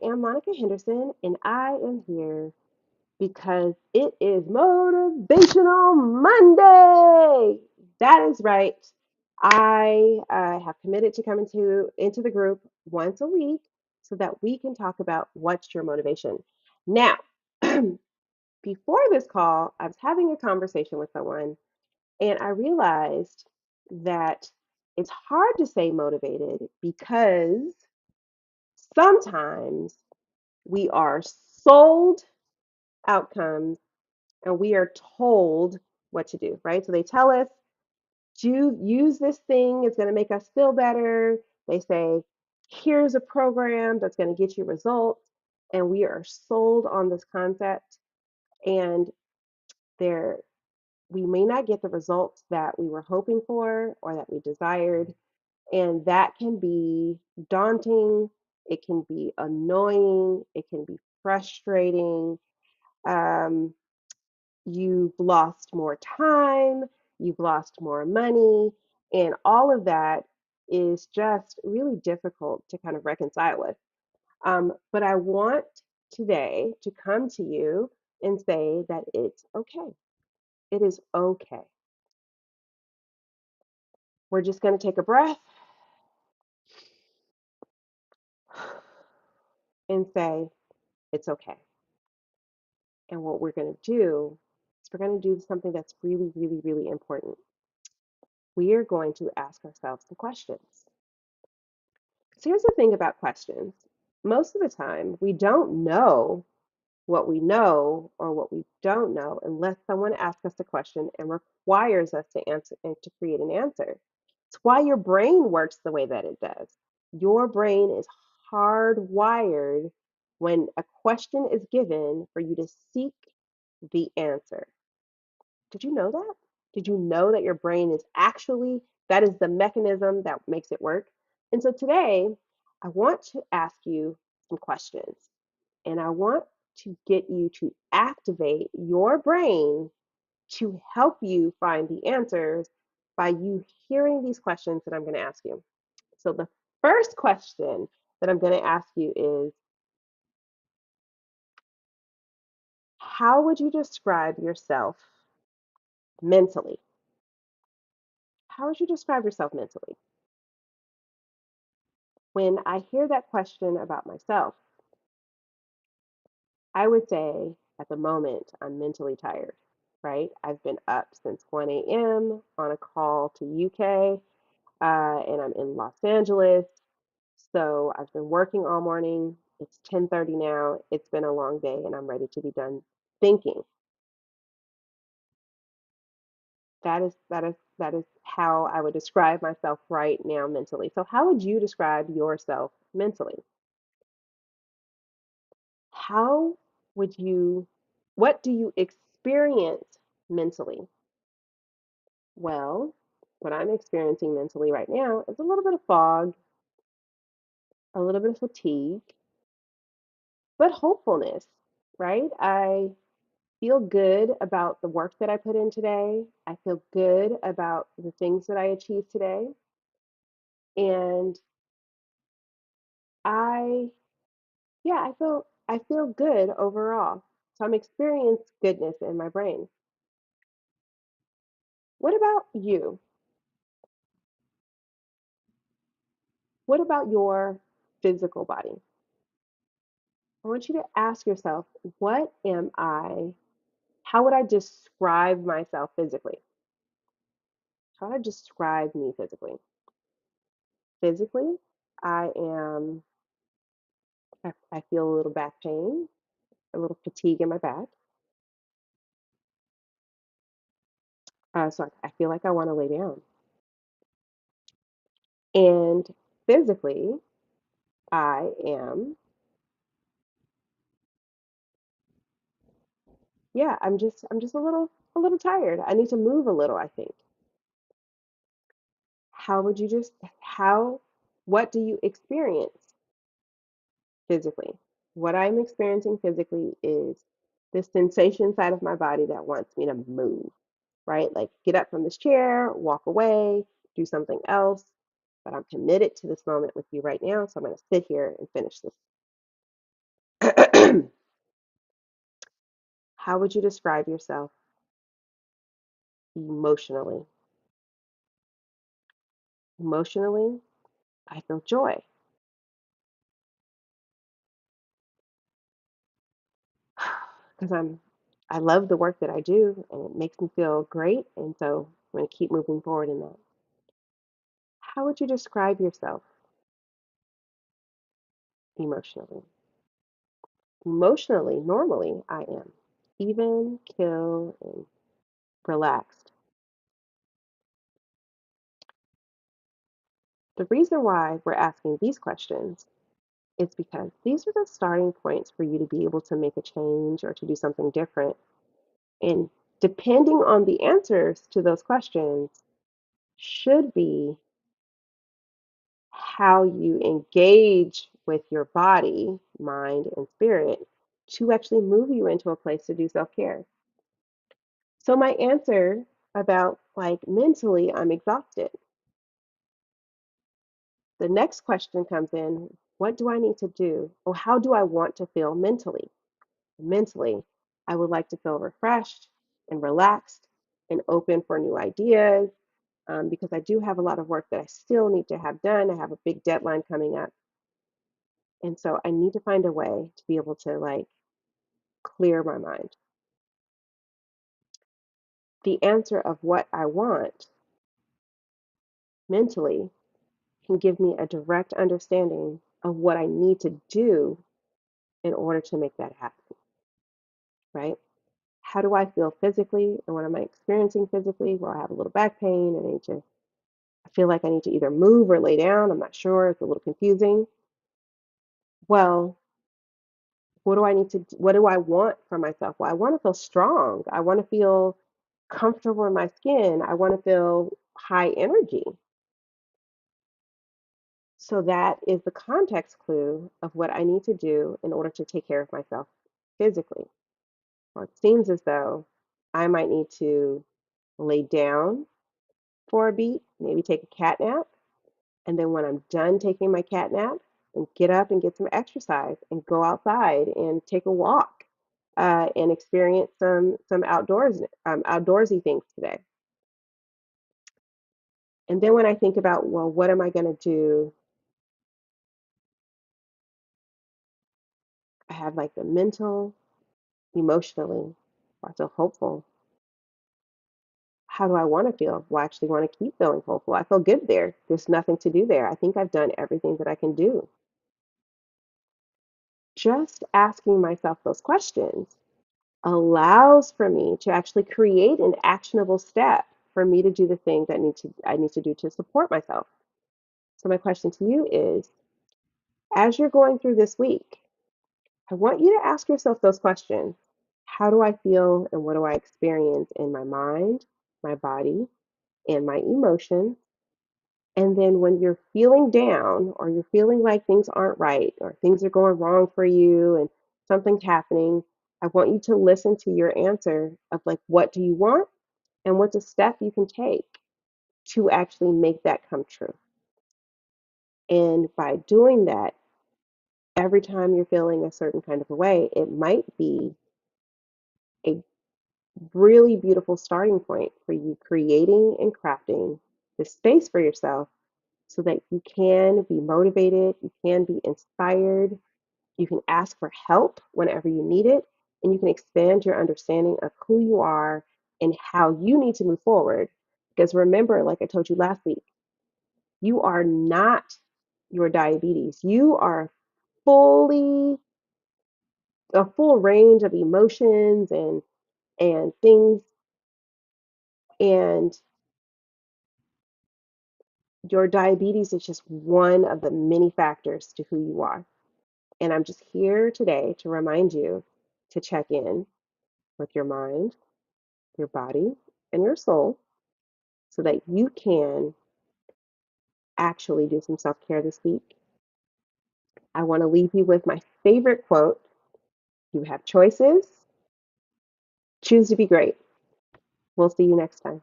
I'm Monica Henderson, and I am here because it is Motivational Monday. That is right. I have committed to coming into the group once a week so that we can talk about what's your motivation. Now, before this call, I was having a conversation with someone, and I realized that it's hard to stay motivated because sometimes we are sold outcomes and we are told what to do, right? So they tell us, do use this thing, it's going to make us feel better. They say, here's a program that's going to get you results. And we are sold on this concept. And there we may not get the results that we were hoping for or that we desired. And that can be daunting. It can be annoying. It can be frustrating. Um, you've lost more time, you've lost more money, and all of that is just really difficult to kind of reconcile with. But I want today to come to you and say that it's okay. It is okay. We're just going to take a breath and say, it's okay. And what we're going to do is we're going to do something that's really, really, really important. We are going to ask ourselves the questions. So here's the thing about questions. Most of the time, we don't know what we know or what we don't know unless someone asks us a question and requires us to answer and to create an answer. It's why your brain works the way that it does. Your brain is hardwired when a question is given for you to seek the answer. Did you know that? Did you know that your brain is actually, that is the mechanism that makes it work? And so today, I want to ask you some questions and I want to get you to activate your brain to help you find the answers by you hearing these questions that I'm going to ask you. So the first question that I'm going to ask you is, how would you describe yourself mentally? How would you describe yourself mentally? When I hear that question about myself, I would say at the moment I'm mentally tired, right? I've been up since 1 a.m. on a call to UK, and I'm in Los Angeles. So I've been working all morning. It's 10:30 now. It's been a long day, and I'm ready to be done thinking. That is how I would describe myself right now mentally. So how would you describe yourself mentally? How would you, what do you experience mentally? Well, what I'm experiencing mentally right now is a little bit of fog, a little bit of fatigue, but hopefulness, right? I feel good about the work that I put in today. I feel good about the things that I achieved today. And I, yeah, I feel good overall. So I'm experiencing goodness in my brain. What about you? What about your physical body? I want you to ask yourself, what am I? How would I describe myself physically? How would I describe me physically? Physically, I am, I feel a little back pain, a little fatigue in my back. So I feel like I want to lay down. And physically, I am, yeah, I'm just a little tired. I need to move a little, I think. How would you just, how, what do you experience physically? What I'm experiencing physically is this sensation inside of my body that wants me to move, right? Like get up from this chair, walk away, do something else. But I'm committed to this moment with you right now. So I'm going to sit here and finish this. How would you describe yourself emotionally? Emotionally, I feel joy because I love the work that I do and it makes me feel great. And so I'm going to keep moving forward in that. How would you describe yourself emotionally? Emotionally, normally, I am even, kill, and relaxed. The reason why we're asking these questions is because these are the starting points for you to be able to make a change or to do something different. And depending on the answers to those questions, should be how you engage with your body, mind, and spirit to actually move you into a place to do self care. So, my answer about like mentally, I'm exhausted. The next question comes in, what do I need to do? Or how do I want to feel mentally? Mentally, I would like to feel refreshed and relaxed and open for new ideas because I do have a lot of work that I still need to have done. I have a big deadline coming up. And so I need to find a way to be able to like clear my mind. The answer of what I want mentally can give me a direct understanding of what I need to do in order to make that happen, right? How do I feel physically and what am I experiencing physically? Well, I have a little back pain and I feel like I need to either move or lay down. I'm not sure. It's a little confusing. Well, what do I want for myself? Well, I want to feel strong. I want to feel comfortable in my skin. I want to feel high energy. So that is the context clue of what I need to do in order to take care of myself physically. Well, it seems as though I might need to lay down for a beat, maybe take a cat nap. And then when I'm done taking my cat nap, and get up and get some exercise and go outside and take a walk and experience some outdoorsy things today. And then when I think about, well, what am I going to do? I have like the mental, emotionally, I feel hopeful. How do I want to feel? Well, I actually want to keep feeling hopeful. I feel good there. There's nothing to do there. I think I've done everything that I can do. Just asking myself those questions allows for me to actually create an actionable step for me to do the thing that I need to do to support myself. So my question to you is, as you're going through this week, I want you to ask yourself those questions. How do I feel and what do I experience in my mind, my body, and my emotions? And then when you're feeling down or you're feeling like things aren't right or things are going wrong for you and something's happening, I want you to listen to your answer of like, what do you want? And what's a step you can take to actually make that come true? And by doing that, every time you're feeling a certain kind of a way, it might be a really beautiful starting point for you creating and crafting the space for yourself so that you can be motivated, you can be inspired, you can ask for help whenever you need it, and you can expand your understanding of who you are and how you need to move forward. Because remember, like I told you last week, you are not your diabetes. You are fully a full range of emotions and things, and your diabetes is just one of the many factors to who you are. And I'm just here today to remind you to check in with your mind, your body, and your soul so that you can actually do some self care this week. I want to leave you with my favorite quote. You have choices, choose to be great. We'll see you next time.